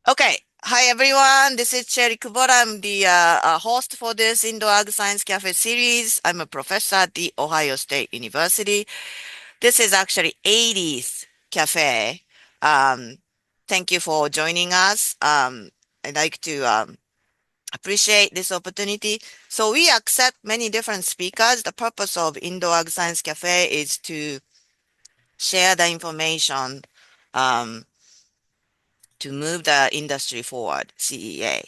Okay. Hi, everyone. This is Cherry Kubota. I'm the host for this Indo Ag Science Cafe series. I'm a professor at the Ohio State University. This is actually 80th cafe. Um, Thank you for joining us. I'd like to appreciate this opportunity. So we accept many different speakers. The purpose of Indo Ag Science Cafe is to share the information um, to move the industry forward, CEA.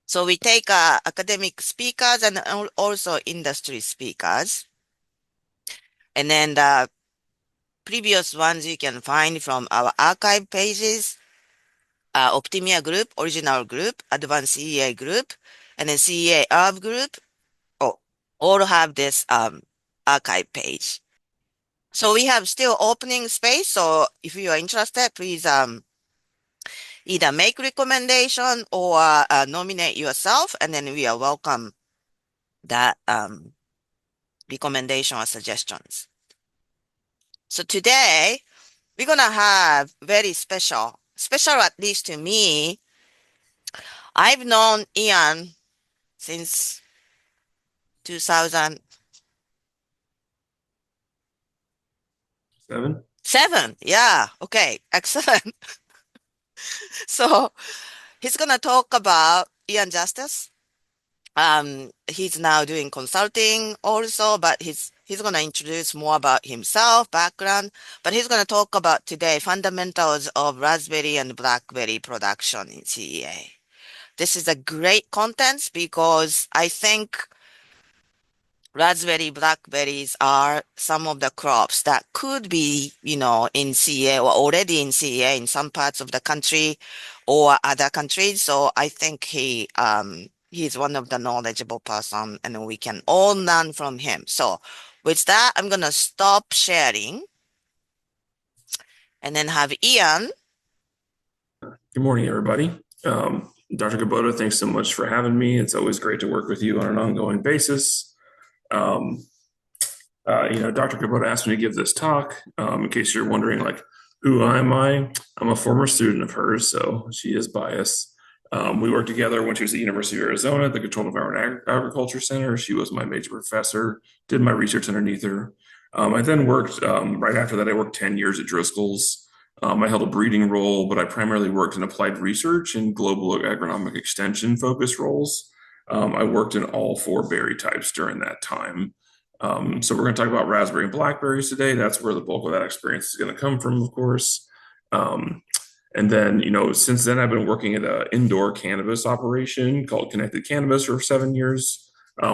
So we take academic speakers and also industry speakers. And then the previous ones you can find from our archive pages, OptimIA group, original group, advanced CEA group, and then CEA HERB group. Oh, all have this archive page. So we have still opening space. So if you are interested, please either make recommendation or nominate yourself, and then we are welcome that recommendation or suggestions. So today we're gonna have very special at least to me. I've known Ian since 2007. 7. Yeah, okay, excellent. So he's gonna talk about Ian Justus. He's now doing consulting also, but he's gonna introduce more about himself, background, but he's gonna talk about today fundamentals of raspberry and blackberry production in CEA. This is a great content because I think raspberry, blackberries are some of the crops that could be, in CEA or already in CEA in some parts of the country or other countries. So I think he's one of the knowledgeable person and we can all learn from him. So with that, I'm gonna stop sharing and then have Ian. Good morning, everybody. Dr. Kubota, thanks so much for having me. It's always great to work with you on an ongoing basis. Um, Dr. Kubota asked me to give this talk. In case you're wondering, like, who am I? I'm a former student of hers, so she is biased. We worked together when she was at the University of Arizona at the Controlled Environment Agriculture Center. She was my major professor, did my research underneath her. I then worked, right after that, I worked 10 years at Driscoll's. I held a breeding role, but I primarily worked in applied research and global agronomic extension focus roles. I worked in all four berry types during that time. So we're going to talk about raspberry and blackberries today. That's where the bulk of that experience is going to come from, of course. Um, and then, since then, I've been working at an indoor cannabis operation called Connected Cannabis for 7 years.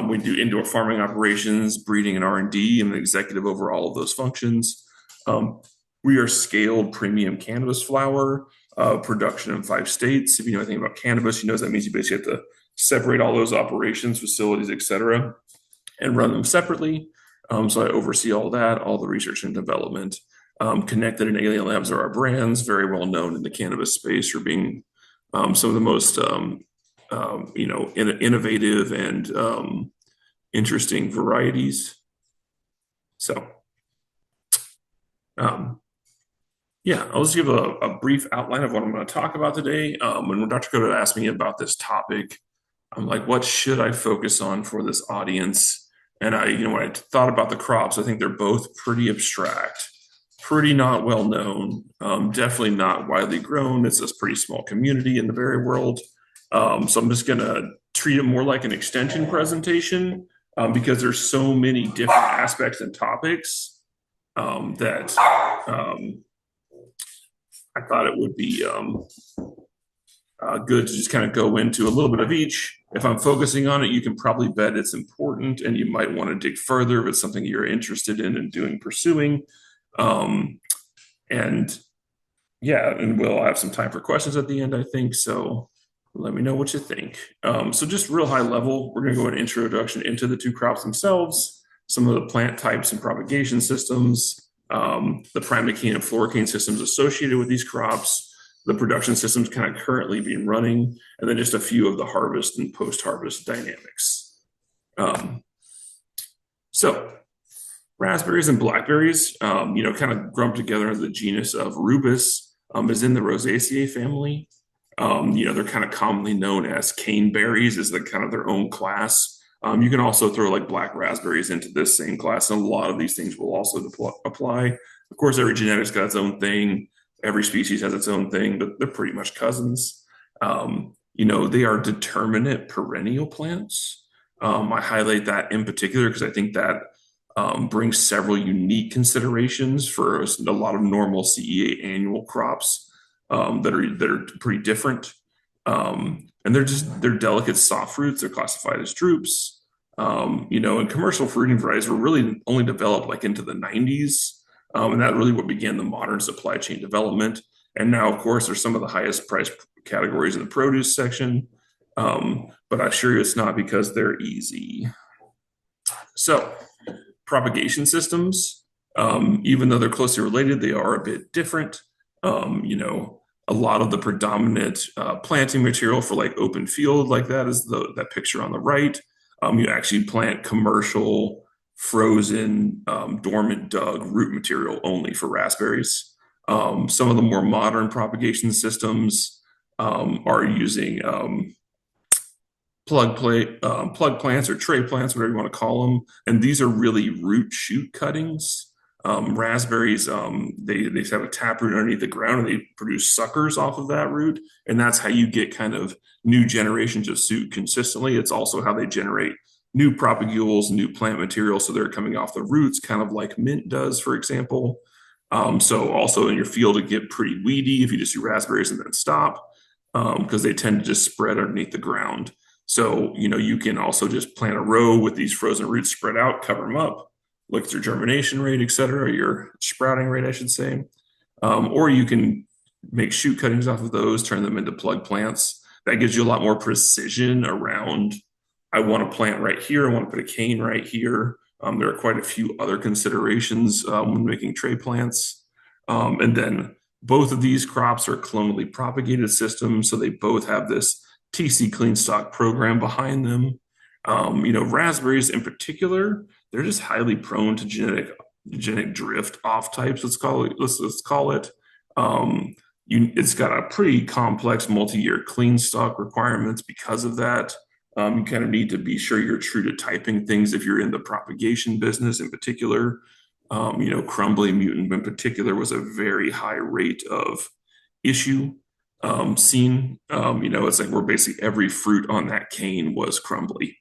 We do indoor farming operations, breeding and R&D, and the executive over all of those functions. We are scaled premium cannabis flower production in 5 states. If you know anything about cannabis, you know that means you basically have to separate all those operations, facilities, et cetera, and run them separately. So I oversee all that, all the research and development. Connected and Alien Labs are our brands, very well known in the cannabis space for being some of the most innovative and interesting varieties. So, um, yeah, I'll just give a brief outline of what I'm going to talk about today. When Dr. Koda asked me about this topic, I'm like, what should I focus on for this audience? And when I thought about the crops, I think they're both pretty abstract, pretty not well known, definitely not widely grown. It's a pretty small community in the berry world. So I'm just going to treat it more like an extension presentation because there's so many different aspects and topics that I thought it would be good to just kind of go into a little bit of each. If I'm focusing on it, you can probably bet it's important and you might want to dig further if it's something you're interested in and doing, pursuing. Um, and yeah, and we'll have some time for questions at the end, I think. So let me know what you think. So just real high level, we're going to go an introduction into the two crops themselves, some of the plant types and propagation systems, the primocane and floricane systems associated with these crops, the production systems kind of currently being running, and then just a few of the harvest and post-harvest dynamics. So raspberries and blackberries, kind of grumped together in the genus of rubus, is in the Rosaceae family. They're kind of commonly known as caneberries, is the kind of their own class. You can also throw like black raspberries into this same class, and a lot of these things will also apply. Of course, every genetic's got its own thing. Every species has its own thing, but they're pretty much cousins. They are determinate perennial plants. I highlight that in particular because I think that brings several unique considerations for a lot of normal CEA annual crops that are pretty different. And they're delicate soft fruits. They're classified as drupes. And commercial fruiting varieties were really only developed like into the 90s. And that really what began the modern supply chain development. And now, of course, they're some of the highest price categories in the produce section. But I assure you it's not because they're easy. So, propagation systems, even though they're closely related, they are a bit different. A lot of the predominant planting material for like open field like that is that picture on the right. You actually plant commercial, frozen, dormant dug root material only for raspberries. Some of the more modern propagation systems are using plug plants or tray plants, whatever you want to call them. And these are really root shoot cuttings. Raspberries, they have a taproot underneath the ground and they produce suckers off of that root. And that's how you get kind of new generations of suit consistently. It's also how they generate new propagules, new plant material. So they're coming off the roots, kind of like mint does, for example. So also in your field, it get pretty weedy if you just do raspberries and then stop, because they tend to just spread underneath the ground. So, you can also just plant a row with these frozen roots spread out, cover them up, look at your germination rate, et cetera, your sprouting rate, I should say. Or you can make shoot cuttings off of those, turn them into plug plants. That gives you a lot more precision around, I want to plant right here, I want to put a cane right here. There are quite a few other considerations when making tray plants. And then both of these crops are clonally propagated systems, so they both have this TC clean stock program behind them. Raspberries in particular, they're just highly prone to genetic drift off types. Let's call it. It's got a pretty complex multi-year clean stock requirements because of that. You kind of need to be sure you're true to typing things if you're in the propagation business in particular. Crumbly mutant in particular was a very high rate of issue seen. It's like where basically every fruit on that cane was crumbly.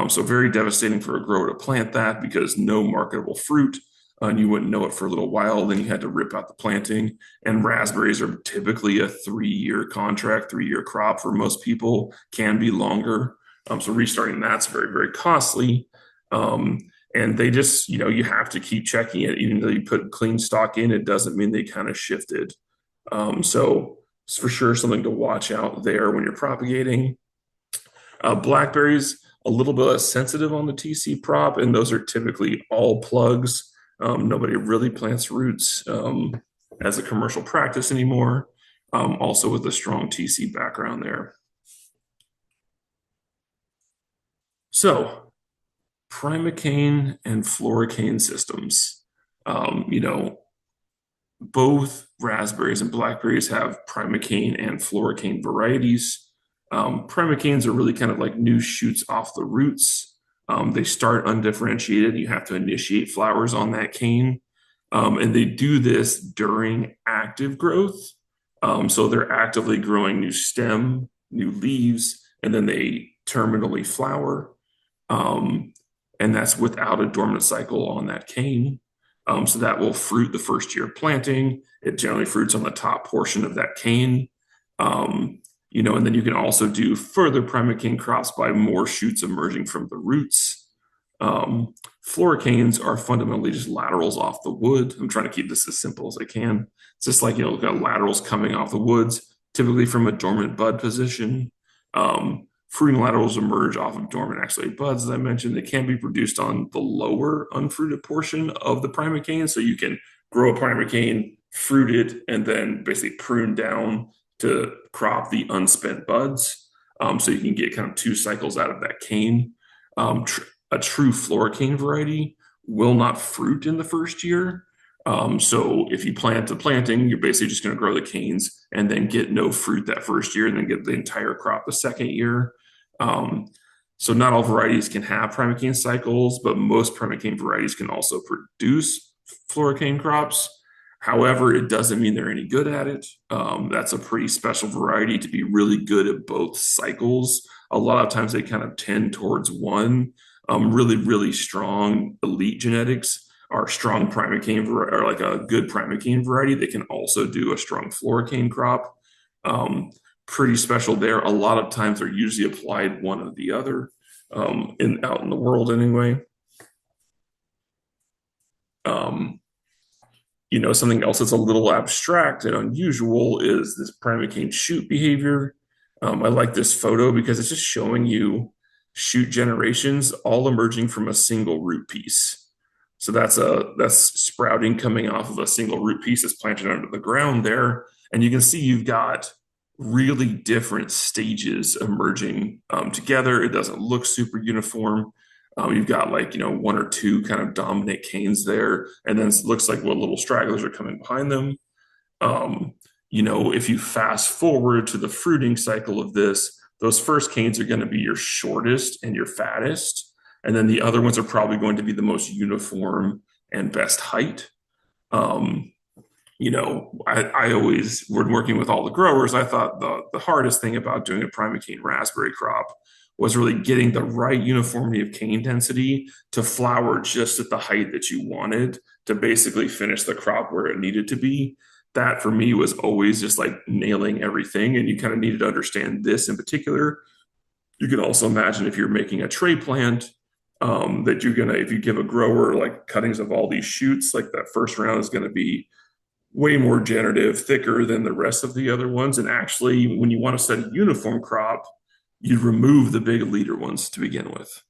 So very devastating for a grower to plant that because no marketable fruit, and you wouldn't know it for a little while. Then you had to rip out the planting. And raspberries are typically a 3-year contract, 3-year crop for most people, can be longer. So restarting that's very, very costly. And they just, you have to keep checking it. Even though you put clean stock in, it doesn't mean they kind of shifted. So it's for sure something to watch out there when you're propagating. Blackberries, a little bit less sensitive on the TC prop, and those are typically all plugs. Nobody really plants roots as a commercial practice anymore, also with a strong TC background there. So, primocane and floricane systems. Both raspberries and blackberries have primocane and floricane varieties. Primocanes are really kind of like new shoots off the roots. They start undifferentiated. You have to initiate flowers on that cane. And they do this during active growth. So they're actively growing new stem, new leaves, and then they terminally flower. And that's without a dormant cycle on that cane. So that will fruit the first year of planting. It generally fruits on the top portion of that cane. And then you can also do further primocane crops by more shoots emerging from the roots. Floricanes are fundamentally just laterals off the wood. I'm trying to keep this as simple as I can. It's just like, got laterals coming off the woods, typically from a dormant bud position. Fruiting laterals emerge off of dormant axillary buds, as I mentioned. They can be produced on the lower unfruited portion of the primocane. So you can grow a primocane, fruit it, and then basically prune down to crop the unspent buds. So you can get kind of 2 cycles out of that cane. A true floricane variety will not fruit in the first year. So if you plant the planting, you're basically just going to grow the canes and then get no fruit that first year and then get the entire crop the second year. Um, so not all varieties can have primocane cycles, but most primocane varieties can also produce floricane crops. However, it doesn't mean they're any good at it. That's a pretty special variety to be really good at both cycles. A lot of times they kind of tend towards one. Really, really strong elite genetics are strong primocane or like a good primocane variety that can also do a strong floricane crop. Um, Pretty special there. A lot of times they're usually applied one or the other out in the world anyway. Um, Something else that's a little abstract and unusual is this primocane shoot behavior. I like this photo because it's just showing you shoot generations all emerging from a single root piece. So that's sprouting coming off of a single root piece that's planted under the ground there, and you can see you've got really different stages emerging together. It doesn't look super uniform. You've got like, one or two kind of dominant canes there, and then it looks like what little stragglers are coming behind them. Um, if you fast forward to the fruiting cycle of this, those first canes are going to be your shortest and your fattest. And then the other ones are probably going to be the most uniform and best height. Um, I always, when working with all the growers, I thought the hardest thing about doing a primocane raspberry crop was really getting the right uniformity of cane density to flower just at the height that you wanted to basically finish the crop where it needed to be. That for me was always just like nailing everything. And you kind of needed to understand this in particular. You can also imagine if you're making a tray plant, that you're gonna, if you give a grower like cuttings of all these shoots, like that first round is gonna be way more generative, thicker than the rest of the other ones. And actually, when you want to set a uniform crop, you remove the big leader ones to begin with.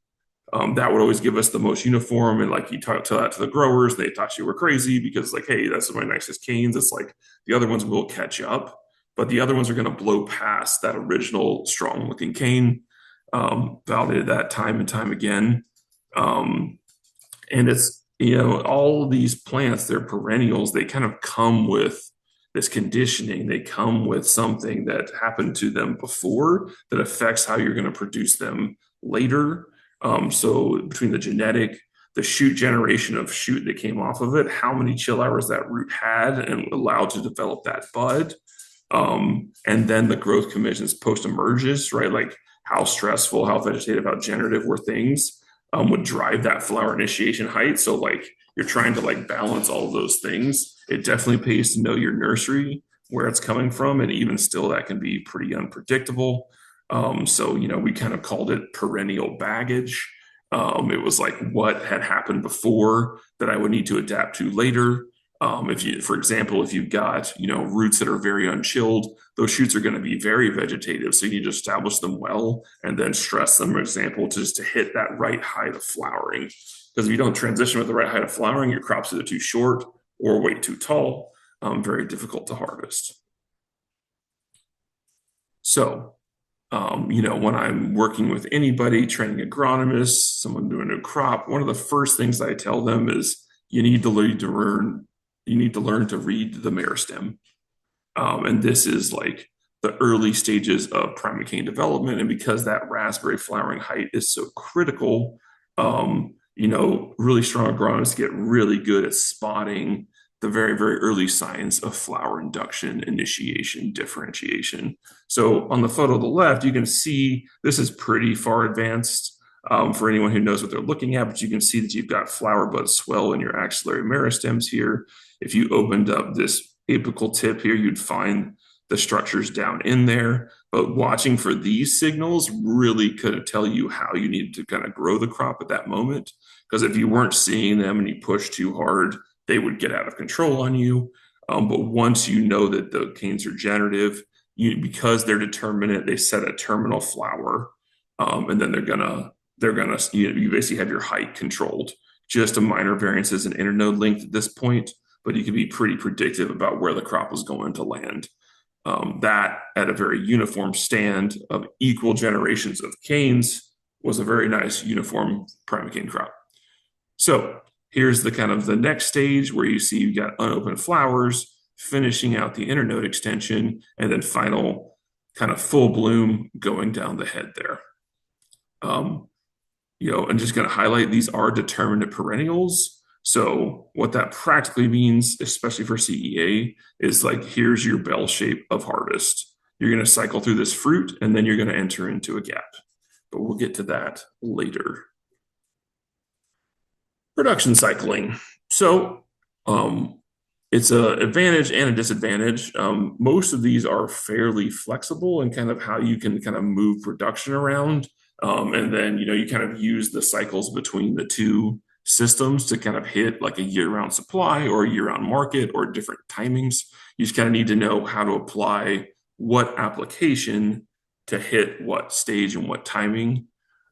That would always give us the most uniform. And like you tell that to the growers, they thought you were crazy because like, hey, that's my nicest canes. It's like the other ones will catch up, but the other ones are going to blow past that original strong looking cane. Validated that time and time again. Um, and it's, all these plants, they're perennials. They kind of come with this conditioning. They come with something that happened to them before that affects how you're going to produce them later. So between the genetic, the shoot generation of shoot that came off of it, how many chill hours that root had and allowed to develop that bud. And then the growth conditions post emerges, right? Like how stressful, how vegetative, how generative were things would drive that flower initiation height. So like you're trying to like balance all of those things. It definitely pays to know your nursery, where it's coming from, and even still that can be pretty unpredictable. So we kind of called it perennial baggage. It was like what had happened before that I would need to adapt to later. If you, for example, if you've got, roots that are very unchilled, those shoots are going to be very vegetative. So you need to establish them well and then stress them, for example, to hit that right height of flowering. Because if you don't transition with the right height of flowering, your crops are either too short or way too tall, very difficult to harvest. So, when I'm working with anybody, training agronomists, someone doing a crop, one of the first things I tell them is you need to learn to read the meristem. And this is like the early stages of primocane development. And because that raspberry flowering height is so critical, really strong agronomists get really good at spotting the very, very early signs of flower induction, initiation, differentiation. So on the photo on the left, you can see this is pretty far advanced for anyone who knows what they're looking at, but you can see that you've got flower bud swell in your axillary meristems here. If you opened up this apical tip here, you'd find the structures down in there. But watching for these signals really could tell you how you needed to kind of grow the crop at that moment. Because if you weren't seeing them and you pushed too hard, they would get out of control on you. But once you know that the canes are generative, because they're determinate, they set a terminal flower, and then you basically have your height controlled. Just a minor variances in internode length at this point, but you can be pretty predictive about where the crop is going to land. That at a very uniform stand of equal generations of canes was a very nice uniform primocane crop. So here's the kind of the next stage where you see you got unopened flowers, finishing out the internode extension, and then final kind of full bloom going down the head there. I'm just going to highlight these are determinate perennials. So what that practically means, especially for CEA, is like here's your bell shape of harvest. You're going to cycle through this fruit, and then you're going to enter into a gap. But we'll get to that later. Production cycling. So it's an advantage and a disadvantage. Most of these are fairly flexible in kind of how you can kind of move production around. And then, you kind of use the cycles between the two systems to kind of hit like a year-round supply or a year-round market or different timings. You just kind of need to know how to apply what application to hit what stage and what timing.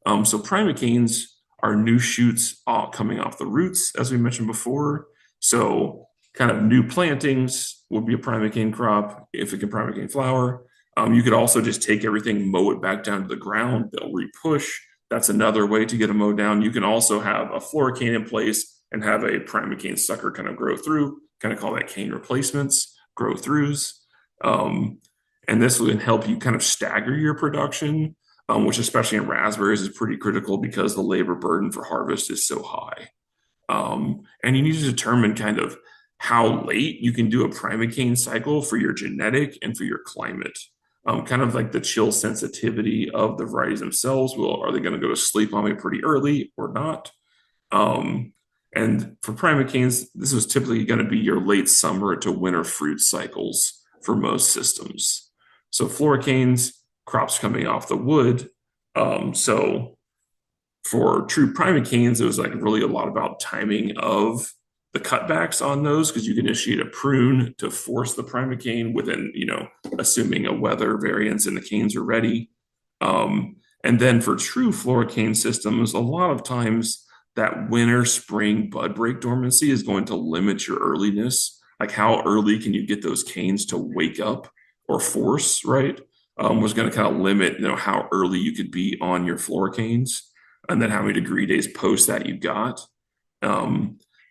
So primocanes are new shoots coming off the roots, as we mentioned before. So kind of new plantings would be a primocane crop if it can primocane flower. You could also just take everything, mow it back down to the ground. They'll repush. That's another way to get a mow down. You can also have a floricane in place and have a primocane sucker kind of grow through, kind of call that cane replacements, grow throughs. And this will help you kind of stagger your production, which especially in raspberries is pretty critical because the labor burden for harvest is so high. And you need to determine kind of how late you can do a primocane cycle for your genetic and for your climate. Kind of like the chill sensitivity of the varieties themselves. Are they going to go to sleep on me pretty early or not? And for primocanes, this is typically going to be your late summer to winter fruit cycles for most systems. So floricanes, crops coming off the wood. So for true primocanes, it was like really a lot about timing of the cutbacks on those because you can initiate a prune to force the primocane within, assuming a weather variance and the canes are ready. And then for true floricane systems, a lot of times that winter spring bud break dormancy is going to limit your earliness. Like how early can you get those canes to wake up or force, right? Was going to kind of limit, how early you could be on your floricanes and then how many degree days post that you got.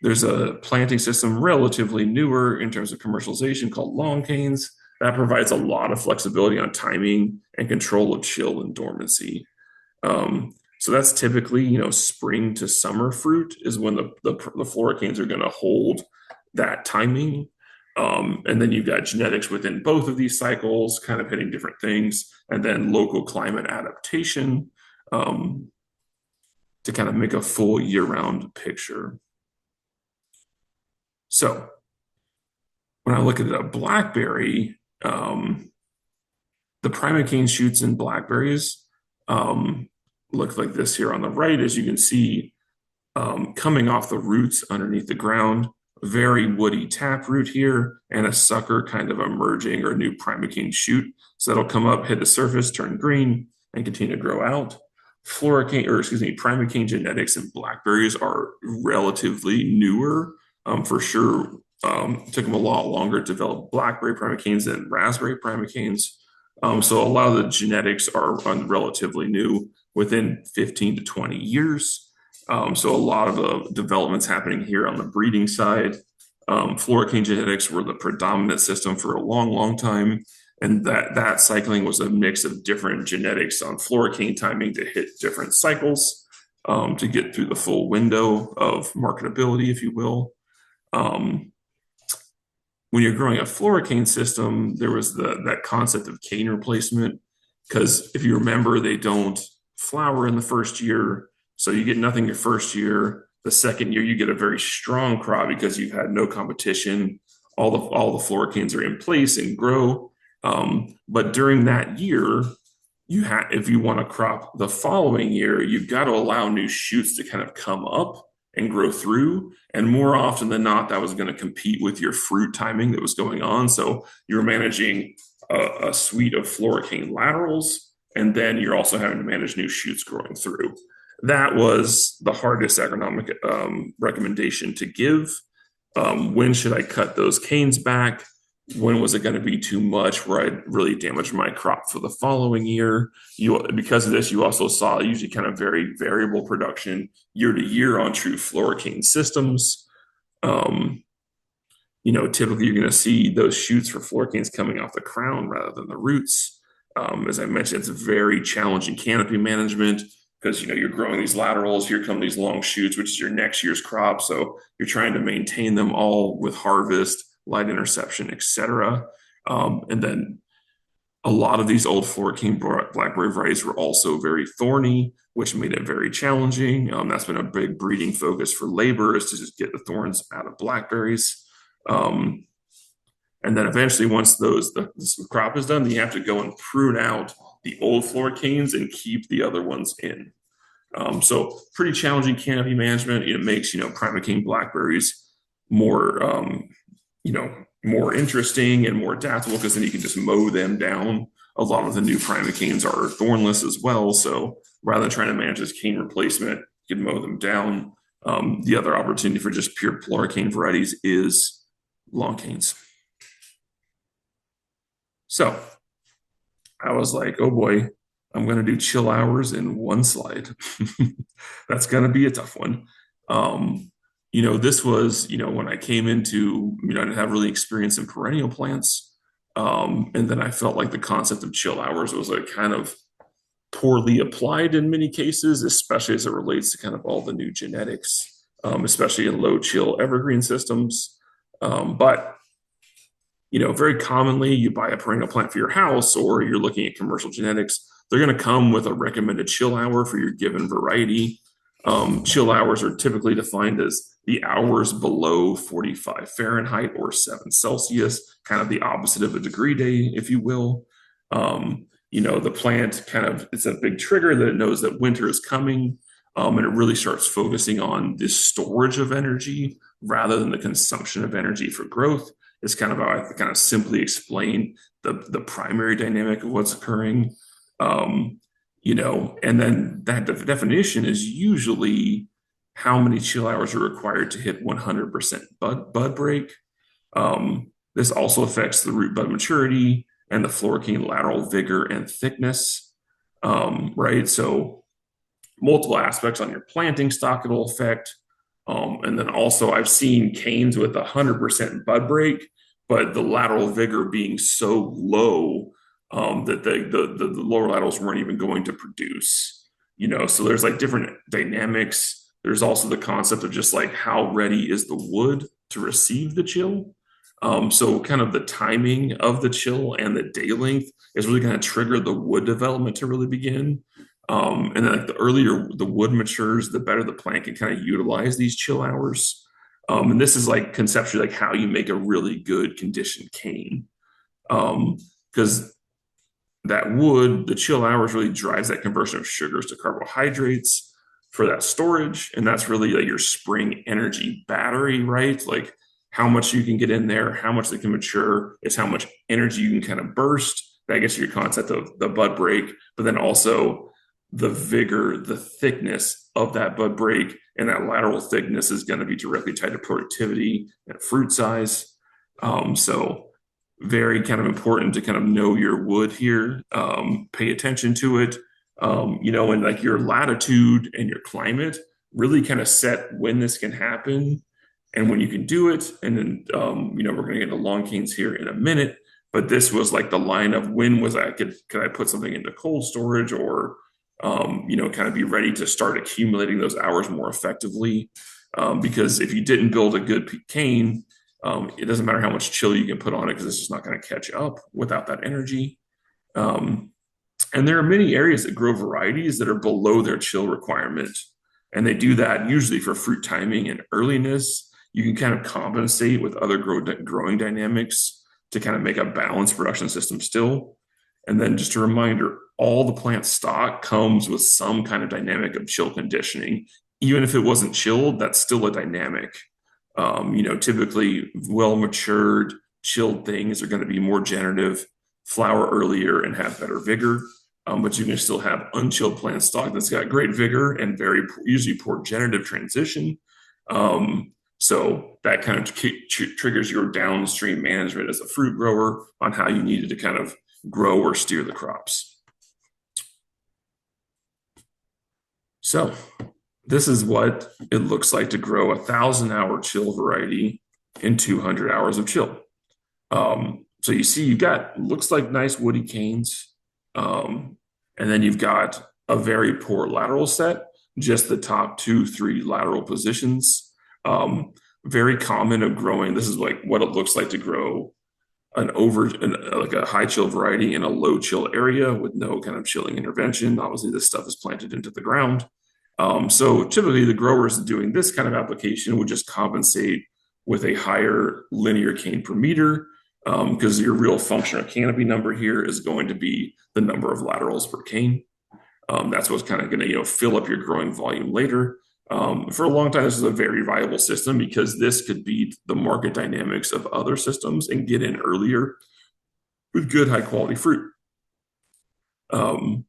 There's a planting system relatively newer in terms of commercialization called long canes that provides a lot of flexibility on timing and control of chill and dormancy. So that's typically, spring to summer fruit is when the floricanes are going to hold that timing. And then you've got genetics within both of these cycles kind of hitting different things, and then local climate adaptation to kind of make a full year-round picture. So when I look at a blackberry, the primocane shoots in blackberries look like this here on the right, as you can see, coming off the roots underneath the ground, very woody taproot here, and a sucker kind of emerging or a new primocane shoot. So that'll come up, hit the surface, turn green, and continue to grow out. Primocane genetics in blackberries are relatively newer. For sure, it took them a lot longer to develop blackberry primocanes than raspberry primocanes. So a lot of the genetics are relatively new, within 15 to 20 years. So a lot of the developments happening here on the breeding side. Floricane genetics were the predominant system for a long, long time. And that cycling was a mix of different genetics on floricane timing to hit different cycles to get through the full window of marketability, if you will. When you're growing a floricane system, there was that concept of cane replacement, because if you remember, they don't flower in the first year, so you get nothing your first year. The second year, you get a very strong crop because you've had no competition. All the floricanes are in place and grow. But during that year, if you want to crop the following year, you've got to allow new shoots to kind of come up and grow through. And more often than not, that was going to compete with your fruit timing that was going on. So you're managing a suite of floricane laterals, and then you're also having to manage new shoots growing through. That was the hardest agronomic recommendation to give. When should I cut those canes back? when was it going to be too much where I really damaged my crop for the following year. Because of this, you also saw usually kind of very variable production year to year on true fluorocane systems. Um, Typically you're going to see those shoots for fluorocanes coming off the crown rather than the roots. As I mentioned, it's a very challenging canopy management because you're growing these laterals. Here come these long shoots, which is your next year's crop. So you're trying to maintain them all with harvest, light interception, etc. And then a lot of these old fluorocane blackberry varieties were also very thorny, which made it very challenging. That's been a big breeding focus for labor, is to just get the thorns out of blackberries. Um, and then eventually, once the crop is done, you have to go and prune out the old fluorocanes and keep the other ones in. So pretty challenging canopy management. It makes primocane blackberries more more interesting and more adaptable, because then you can just mow them down. A lot of the new primocanes are thornless as well, so rather than trying to manage this cane replacement, you can mow them down. The other opportunity for just pure fluorocane varieties is long canes. So I was like, oh boy, I'm going to do chill hours in one slide. That's going to be a tough one. This was, when I came into, I didn't have really experience in perennial plants. And then I felt like the concept of chill hours was like kind of poorly applied in many cases, especially as it relates to kind of all the new genetics, especially in low chill evergreen systems. But very commonly you buy a perennial plant for your house, or you're looking at commercial genetics, they're going to come with a recommended chill hour for your given variety. Chill hours are typically defined as the hours below 45 Fahrenheit or 7 Celsius, kind of the opposite of a degree day, if you will. The plant it's a big trigger that it knows that winter is coming, and it really starts focusing on the storage of energy rather than the consumption of energy for growth. It's kind of how I kind of simply explain the primary dynamic of what's occurring. And then that definition is usually how many chill hours are required to hit 100% bud break. This also affects the root bud maturity and the fluorocane lateral vigor and thickness, right? So multiple aspects on your planting stock it'll affect. And then also I've seen canes with 100% bud break, but the lateral vigor being so low that the lower laterals weren't even going to produce. So there's like different dynamics. There's also the concept of just like how ready is the wood to receive the chill. So kind of the timing of the chill and the day length is really going to trigger the wood development to really begin. And then like the earlier the wood matures, the better the plant can kind of utilize these chill hours. And this is like conceptually like how you make a really good conditioned cane. Because that wood, the chill hours really drives that conversion of sugars to carbohydrates for that storage. And that's really like your spring energy battery, right? Like how much you can get in there, how much they can mature, is how much energy you can kind of burst. That gets your concept of the bud break, but then also the vigor, the thickness of that bud break, and that lateral thickness is going to be directly tied to productivity and fruit size. So very kind of important to kind of know your wood here, pay attention to it, and like your latitude and your climate really kind of set when this can happen and when you can do it. And then, we're going to get to long canes here in a minute, but this was like the line of when was could I put something into cold storage, or, kind of be ready to start accumulating those hours more effectively. Because if you didn't build a good cane, it doesn't matter how much chill you can put on it, because it's just not going to catch up without that energy. And there are many areas that grow varieties that are below their chill requirement. And they do that usually for fruit timing and earliness. You can kind of compensate with other growing dynamics to kind of make a balanced production system still. And then just a reminder, all the plant stock comes with some kind of dynamic of chill conditioning. Even if it wasn't chilled, that's still a dynamic. Typically well-matured, chilled things are going to be more generative, flower earlier, and have better vigor. But you can still have unchilled plant stock that's got great vigor and very usually poor generative transition. So that kind of triggers your downstream management as a fruit grower on how you needed to kind of grow or steer the crops. So this is what it looks like to grow a 1,000-hour chill variety in 200 hours of chill. So you see, you've got looks like nice woody canes, and then you've got a very poor lateral set, just the top 2-3 lateral positions. Very common of growing. This is like what it looks like to grow like a high chill variety in a low chill area with no kind of chilling intervention. Obviously, this stuff is planted into the ground. So typically, the growers doing this kind of application would just compensate with a higher linear cane per meter, because your real function or canopy number here is going to be the number of laterals per cane. That's what's kind of going to fill up your growing volume later. For a long time, this is a very viable system because this could beat the market dynamics of other systems and get in earlier with good high quality fruit. Then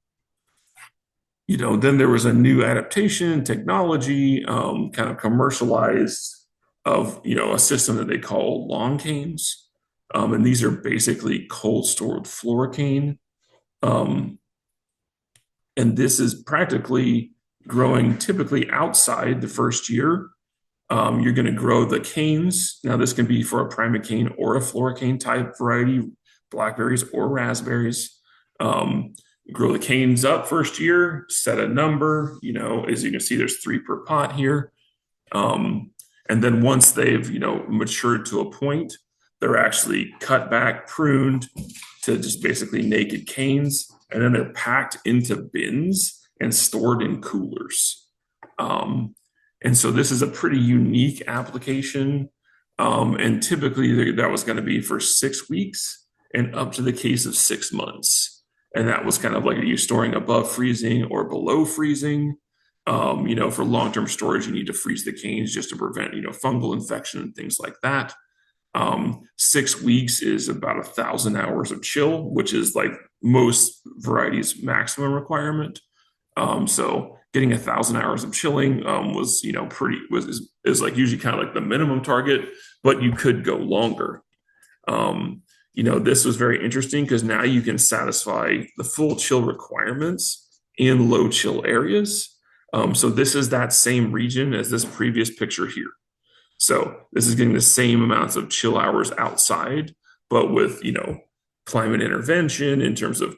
there was a new adaptation technology, kind of commercialized of, a system that they call long canes. And these are basically cold stored floricane. And this is practically growing typically outside the first year. You're going to grow the canes. Now, this can be for a primocane or a floricane type variety, blackberries or raspberries. Grow the canes up first year, set a number. As you can see, there's 3 per pot here. And then once they've, matured to a point, they're actually cut back, pruned to just basically naked canes. And then they're packed into bins and stored in coolers. And so this is a pretty unique application. And typically that was going to be for 6 weeks and up to the case of 6 months. And that was kind of like, are you storing above freezing or below freezing? For long-term storage, you need to freeze the canes just to prevent, fungal infection and things like that. 6 weeks is about 1,000 hours of chill, which is like most varieties' maximum requirement. So getting 1,000 hours of chilling was, is like usually kind of like the minimum target, but you could go longer. This was very interesting because now you can satisfy the full chill requirements in low chill areas. So this is that same region as this previous picture here. So this is getting the same amounts of chill hours outside, but with, climate intervention in terms of,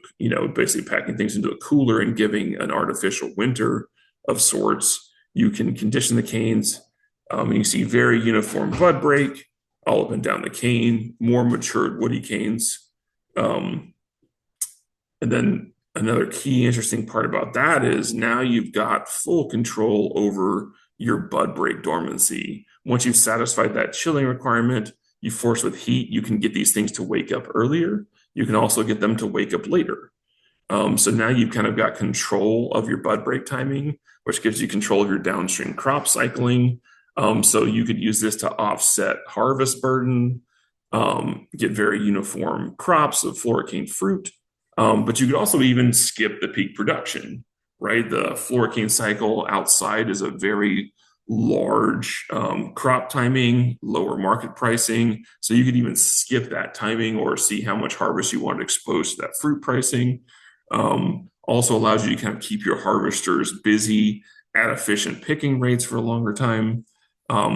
basically packing things into a cooler and giving an artificial winter of sorts. You can condition the canes. And you see very uniform bud break all up and down the cane, more matured woody canes. And then another key interesting part about that is now you've got full control over your bud break dormancy. Once you've satisfied that chilling requirement, you force with heat, you can get these things to wake up earlier. You can also get them to wake up later. So now you've kind of got control of your bud break timing, which gives you control of your downstream crop cycling. So you could use this to offset harvest burden, get very uniform crops of floricane fruit. But you could also even skip the peak production, right? The floricane cycle outside is a very large crop timing, lower market pricing. So you could even skip that timing or see how much harvest you want to expose to that fruit pricing. Also allows you to kind of keep your harvesters busy at efficient picking rates for a longer time.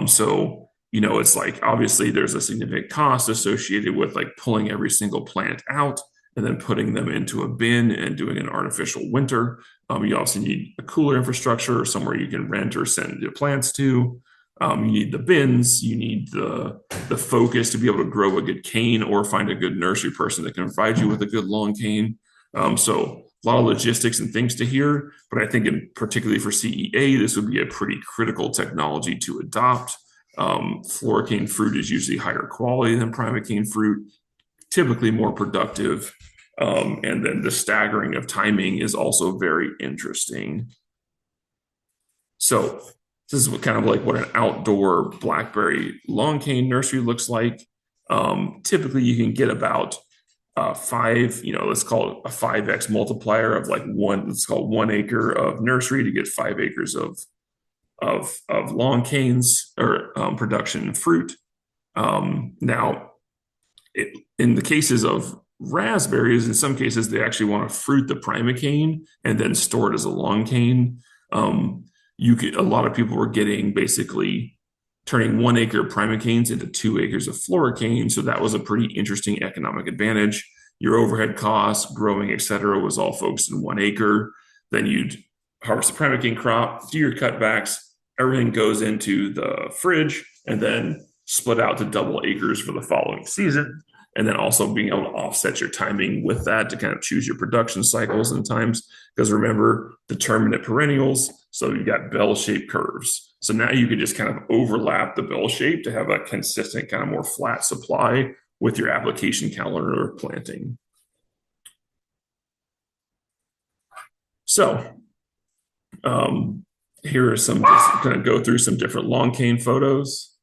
So, it's like obviously there's a significant cost associated with like pulling every single plant out and then putting them into a bin and doing an artificial winter. You also need a cooler infrastructure or somewhere you can rent or send your plants to. You need the bins, you need the focus to be able to grow a good cane or find a good nursery person that can provide you with a good long cane. So a lot of logistics and things to hear, but I think particularly for CEA, this would be a pretty critical technology to adopt. Floricane fruit is usually higher quality than primocane fruit, typically more productive. And then the staggering of timing is also very interesting. So this is kind of like what an outdoor blackberry long cane nursery looks like. Typically you can get about 5, let's call it a 5x multiplier of like let's call it 1 acre of nursery to get 5 acres of of long canes or production of fruit. Now, in the cases of raspberries, in some cases, they actually want to fruit the primocane and then store it as a long cane. A lot of people were getting basically turning 1 acre primocanes into 2 acres of floricane. So that was a pretty interesting economic advantage. Your overhead costs, growing, et cetera, was all focused in 1 acre. Then you'd harvest the primocane crop, do your cutbacks, everything goes into the fridge, and then split out to double acres for the following season. And then also being able to offset your timing with that to kind of choose your production cycles and times. Because remember, determinate perennials, so you've got bell-shaped curves. So now you can just kind of overlap the bell shape to have a consistent, kind of more flat supply with your application calendar of planting. So here are some, just going to go through some different long cane photos.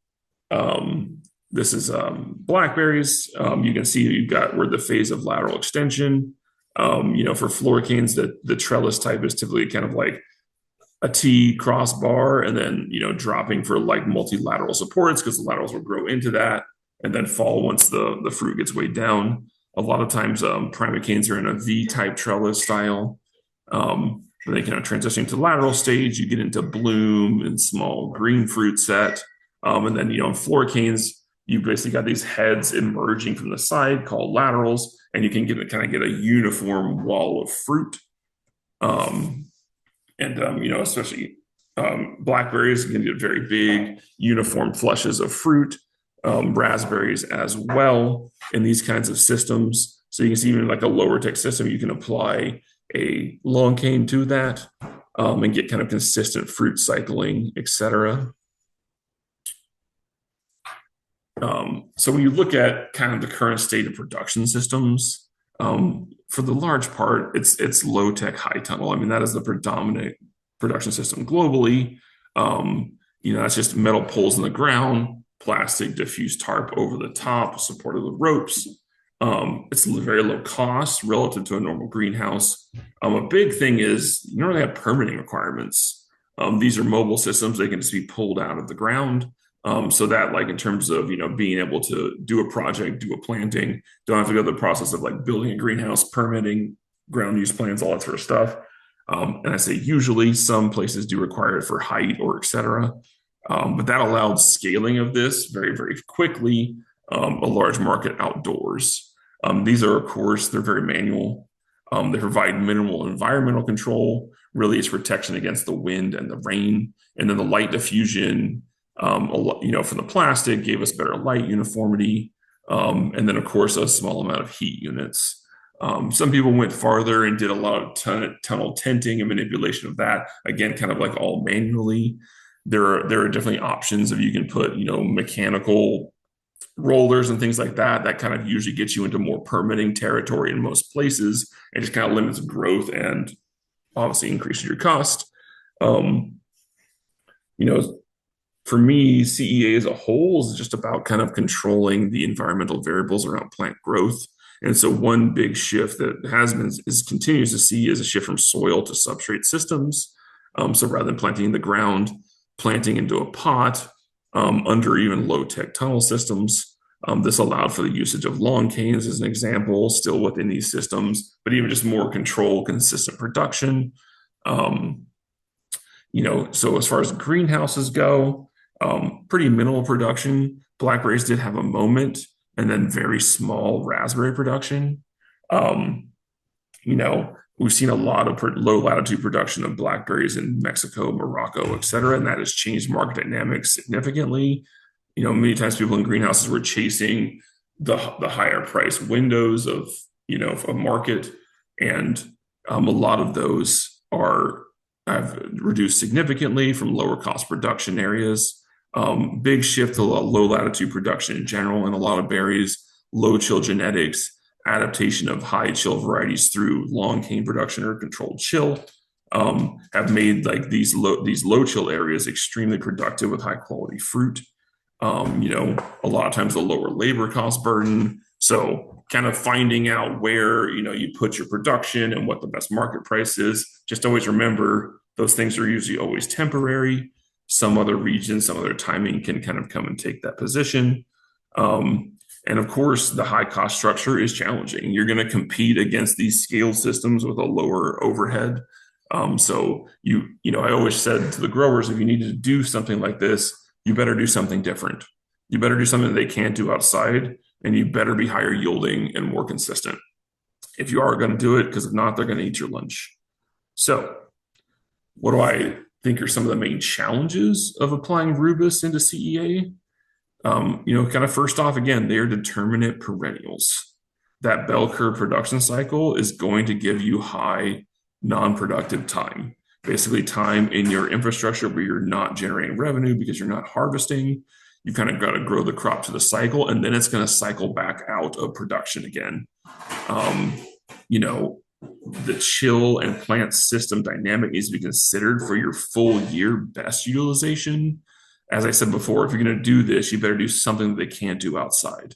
This is blackberries. You can see you've got where the phase of lateral extension. For floricanes, the trellis type is typically kind of like a T crossbar, and then dropping for like multilateral supports because the laterals will grow into that and then fall once the fruit gets weighed down. A lot of times, primocanes are in a V type trellis style. Then they kind of transition to lateral stage. You get into bloom and small green fruit set, and then in floricanes, you basically got these heads emerging from the side called laterals, and you can get a uniform wall of fruit. Especially blackberries can get very big, uniform flushes of fruit. Raspberries as well in these kinds of systems. So you can see even like a lower tech system, you can apply a long cane to that and get kind of consistent fruit cycling, etc. So when you look at kind of the current state of production systems, for the large part, it's low tech, high tunnel. I mean, that is the predominant production system globally. That's just metal poles in the ground, plastic diffused tarp over the top, supported with ropes. It's very low cost relative to a normal greenhouse. A big thing is you don't really have permitting requirements. These are mobile systems; they can just be pulled out of the ground. So that, like in terms of being able to do a project, do a planting, don't have to go through the process of like building a greenhouse, permitting, ground use plans, all that sort of stuff. And I say usually some places do require it for height or et cetera. But that allowed scaling of this very, very quickly, a large market outdoors. These are, of course, they're very manual. They provide minimal environmental control. Really, it's protection against the wind and the rain. And then the light diffusion, from the plastic gave us better light uniformity. And then, of course, a small amount of heat units. Some people went farther and did a lot of tunnel tenting and manipulation of that. Again, kind of like all manually. There are definitely options if you can put, mechanical rollers and things like that. That kind of usually gets you into more permitting territory in most places and just kind of limits growth and obviously increases your cost. For me, CEA as a whole is just about kind of controlling the environmental variables around plant growth. And so one big shift that has been continues to see is a shift from soil to substrate systems. So rather than planting in the ground, planting into a pot under even low-tech tunnel systems. This allowed for the usage of long canes as an example, still within these systems, but even just more control, consistent production. So as far as greenhouses go, pretty minimal production. Blackberries did have a moment, and then very small raspberry production. We've seen a lot of low latitude production of blackberries in Mexico, Morocco, et cetera, and that has changed market dynamics significantly. Many times people in greenhouses were chasing the higher price windows of a market, and a lot of those have reduced significantly from lower cost production areas. Big shift to low latitude production in general, and a lot of berries, low chill genetics, adaptation of high chill varieties through long cane production or controlled chill have made like these low chill areas extremely productive with high quality fruit. A lot of times a lower labor cost burden. So kind of finding out where you put your production and what the best market price is. Just always remember those things are usually always temporary. some other region, some other timing can kind of come and take that position. And of course, the high cost structure is challenging. You're going to compete against these scaled systems with a lower overhead. So I always said to the growers, if you need to do something like this, you better do something different. You better do something that they can't do outside, and you better be higher yielding and more consistent if you are going to do it, because if not, they're going to eat your lunch. So, what do I think are some of the main challenges of applying rubus into CEA? Kind of first off, again, they are determinate perennials. That bell curve production cycle is going to give you high non-productive time. Basically, time in your infrastructure where you're not generating revenue because you're not harvesting. You kind of got to grow the crop to the cycle, and then it's going to cycle back out of production again. Um, you know, the chill and plant system dynamic needs to be considered for your full year best utilization. As I said before, if you're going to do this, you better do something that they can't do outside.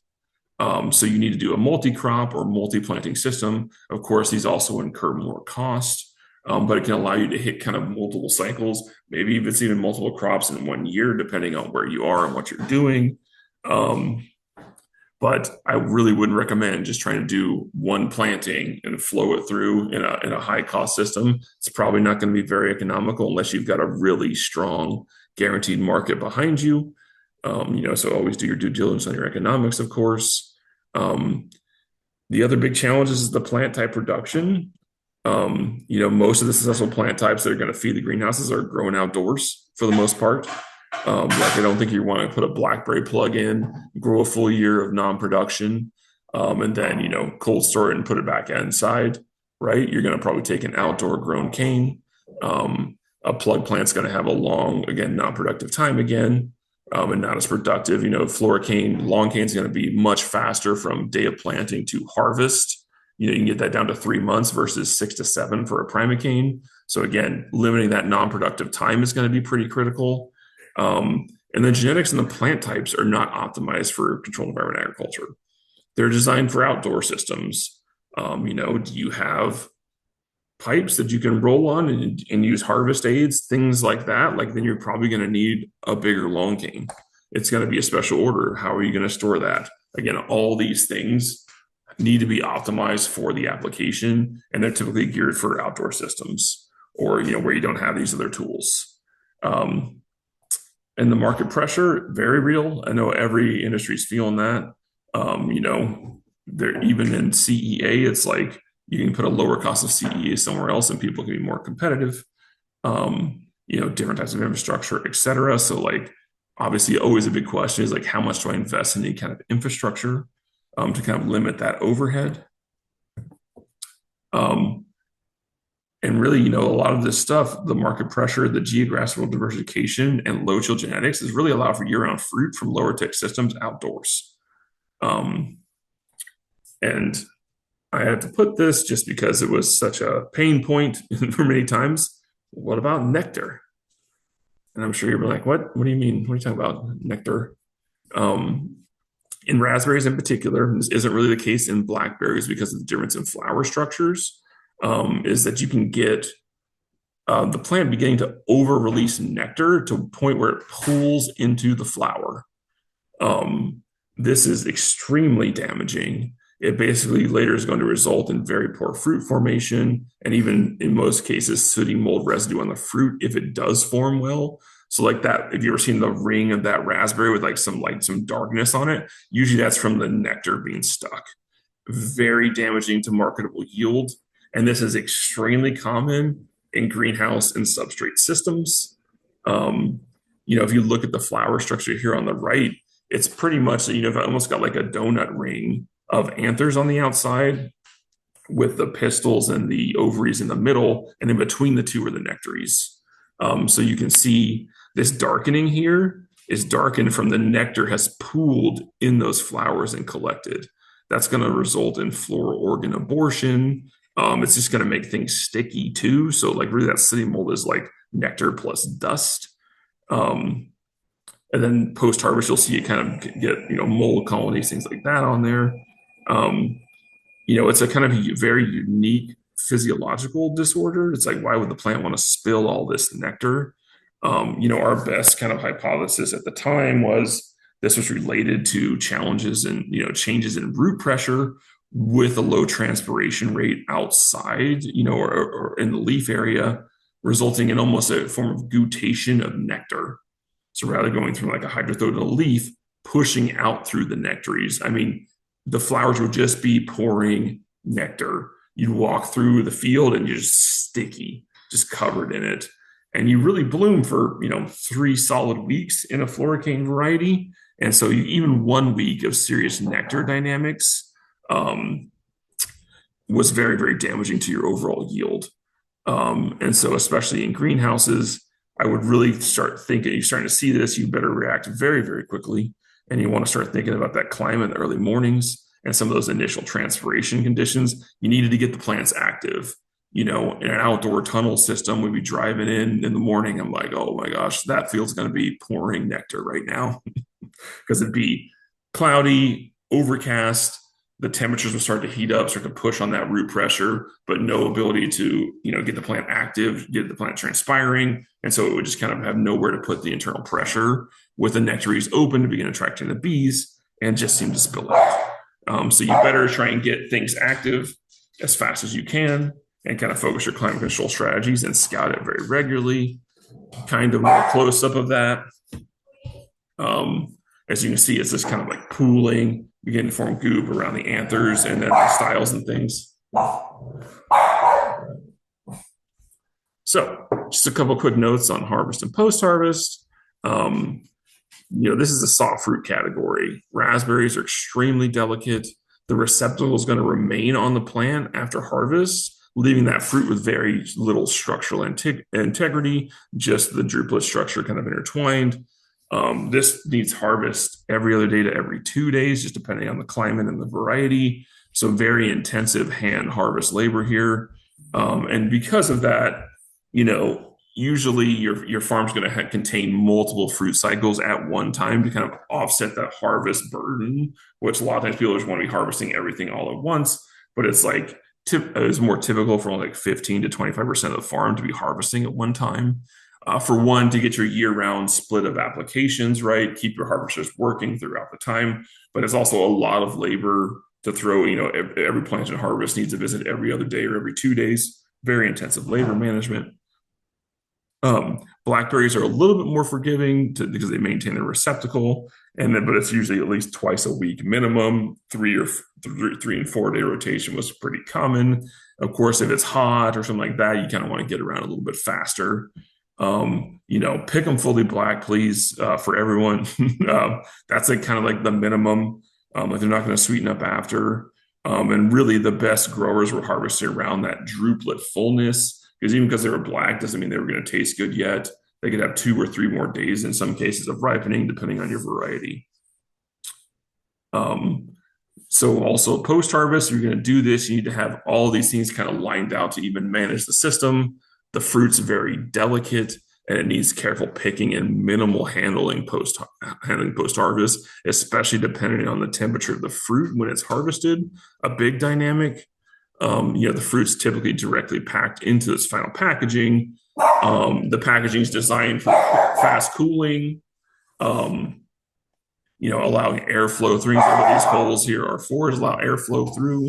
So you need to do a multi-crop or multi-planting system. Of course, these also incur more cost, but it can allow you to hit kind of multiple cycles. Maybe if it's even multiple crops in 1 year, depending on where you are and what you're doing. But I really wouldn't recommend just trying to do one planting and flow it through in a high cost system. It's probably not going to be very economical unless you've got a really strong guaranteed market behind you. So always do your due diligence on your economics, of course. The other big challenge is the plant type production. Most of the successful plant types that are going to feed the greenhouses are grown outdoors for the most part. Like I don't think you want to put a Blackberry plug in, grow a full year of non-production, and then cold store it and put it back inside, right? You're going to probably take an outdoor grown cane. A plug plant's going to have a long, again, non-productive time again, and not as productive. Flora cane, long cane is going to be much faster from day of planting to harvest. You can get that down to 3 months versus 6 to 7 for a primocane. So again, limiting that non-productive time is going to be pretty critical. And the genetics and the plant types are not optimized for controlled environment agriculture. They're designed for outdoor systems. Do you have pipes that you can roll on and use harvest aids, things like that? Like then you're probably going to need a bigger long cane. It's going to be a special order. How are you going to store that? Again, all these things need to be optimized for the application, and they're typically geared for outdoor systems or where you don't have these other tools. And the market pressure, very real. I know every industry is feeling that. They're even in CEA, it's like you can put a lower cost of CEA somewhere else and people can be more competitive. Different types of infrastructure, et cetera. So like obviously always a big question is like how much do I invest in any kind of infrastructure to kind of limit that overhead? And really, a lot of this stuff, the market pressure, the geographical diversification, and low chill genetics is really allow for year-round fruit from lower tech systems outdoors. And I had to put this just because it was such a pain point for many times. What about nectar? And I'm sure you're like, what? What do you mean? What are you talking about? Nectar? In raspberries in particular, this isn't really the case in blackberries because of the difference in flower structures. Is that you can get the plant beginning to over-release nectar to a point where it pools into the flower. This is extremely damaging. It basically later is going to result in very poor fruit formation, and even in most cases, sooty mold residue on the fruit if it does form well. So like that, if you ever seen the ring of that raspberry with like some darkness on it, usually that's from the nectar being stuck. Very damaging to marketable yield. And this is extremely common in greenhouse and substrate systems. If you look at the flower structure here on the right, it's pretty much, you've almost got like a donut ring of anthers on the outside with the pistils and the ovaries in the middle, and in between the two are the nectaries. So you can see this darkening here is darkened from the nectar has pooled in those flowers and collected. That's going to result in floral organ abortion. It's just going to make things sticky too. So like really that sooty mold is like nectar plus dust. And then post-harvest, you'll see it kind of get, mold colonies, things like that on there. It's a kind of very unique physiological disorder. It's like, why would the plant want to spill all this nectar? Our best kind of hypothesis at the time was this was related to challenges and, changes in root pressure with a low transpiration rate outside, or in the leaf area, resulting in almost a form of guttation of nectar. So rather going through like a hydrothoid in a leaf, pushing out through the nectaries. I mean, the flowers would just be pouring nectar. You'd walk through the field and you're just sticky, just covered in it. And you really bloom for, 3 solid weeks in a floricane variety. And so even 1 week of serious nectar dynamics um, was very, very damaging to your overall yield. And so, especially in greenhouses, I would really start thinking, you're starting to see this, you better react very, very quickly. And you want to start thinking about that climate in the early mornings and some of those initial transpiration conditions. You needed to get the plants active. In an outdoor tunnel system, we'd be driving in the morning. I'm like, oh my gosh, that field's going to be pouring nectar right now because it'd be cloudy, overcast. The temperatures will start to heat up, start to push on that root pressure, but no ability to, get the plant active, get the plant transpiring. And so it would just kind of have nowhere to put the internal pressure with the nectaries open to begin attracting the bees and just seem to spill out. So you better try and get things active as fast as you can and kind of focus your climate control strategies and scout it very regularly. Kind of more close up of that. As you can see, it's just kind of like pooling, beginning to form goop around the anthers and then the styles and things. So just a couple quick notes on harvest and post-harvest. This is a soft fruit category. Raspberries are extremely delicate. The receptacle is going to remain on the plant after harvest, leaving that fruit with very little structural integrity, just the druplet structure kind of intertwined. This needs harvest every other day to every 2 days, just depending on the climate and the variety. So very intensive hand harvest labor here. And because of that, usually your farm's going to contain multiple fruit cycles at one time to kind of offset that harvest burden, which a lot of times people just want to be harvesting everything all at once. But it's like it's more typical for only like 15 to 25% of the farm to be harvesting at one time. For one, to get your year-round split of applications, right? Keep your harvesters working throughout the time. But it's also a lot of labor to throw, every plant and harvest needs a visit every other day or every 2 days. Very intensive labor management. Blackberries are a little bit more forgiving because they maintain their receptacle, but it's usually at least twice a week minimum. 3 and 4 day rotation was pretty common. Of course, if it's hot or something like that, you kind of want to get around a little bit faster. Pick them fully black, please, for everyone. That's kind of like the minimum. Like they're not going to sweeten up after. And really, the best growers were harvesting around that druplet fullness. Because even because they were black doesn't mean they were going to taste good yet. They could have 2 or 3 more days in some cases of ripening, depending on your variety. So also post-harvest, you're going to do this, you need to have all these things kind of lined out to even manage the system. The fruit's very delicate and it needs careful picking and minimal handling post-harvest, especially depending on the temperature of the fruit when it's harvested. A big dynamic. The fruit's typically directly packed into this final packaging. The packaging is designed for fast cooling, allowing airflow through. These holes here are for to allow airflow through.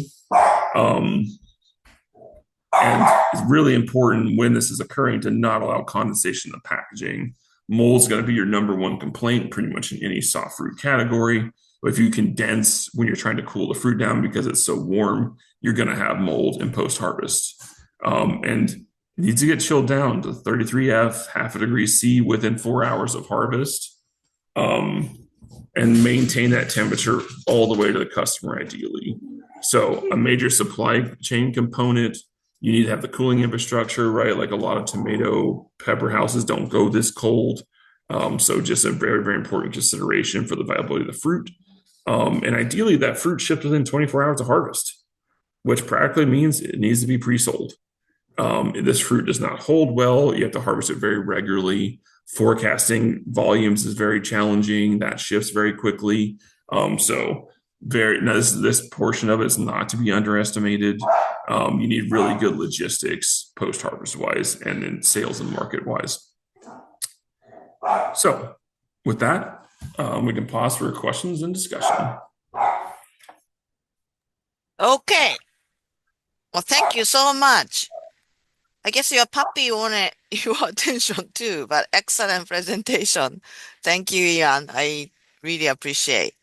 And it's really important when this is occurring to not allow condensation in the packaging. Mold is going to be your number one complaint pretty much in any soft fruit category. But if you condense when you're trying to cool the fruit down because it's so warm, you're going to have mold in post-harvest. And it needs to get chilled down to 33F, half a degree C within 4 hours of harvest, and maintain that temperature all the way to the customer ideally. So a major supply chain component, you need to have the cooling infrastructure, right? Like a lot of tomato pepper houses don't go this cold. So just a very, very important consideration for the viability of the fruit. And ideally that fruit shipped within 24 hours of harvest, which practically means it needs to be pre-sold. This fruit does not hold well. You have to harvest it very regularly. Forecasting volumes is very challenging. That shifts very quickly. This portion of it is not to be underestimated. You need really good logistics post-harvest wise and in sales and market wise. So with that, we can pause for questions and discussion. Okay. Well, thank you so much. I guess your puppy wanted your attention too, but excellent presentation. Thank you, Ian. I really appreciate.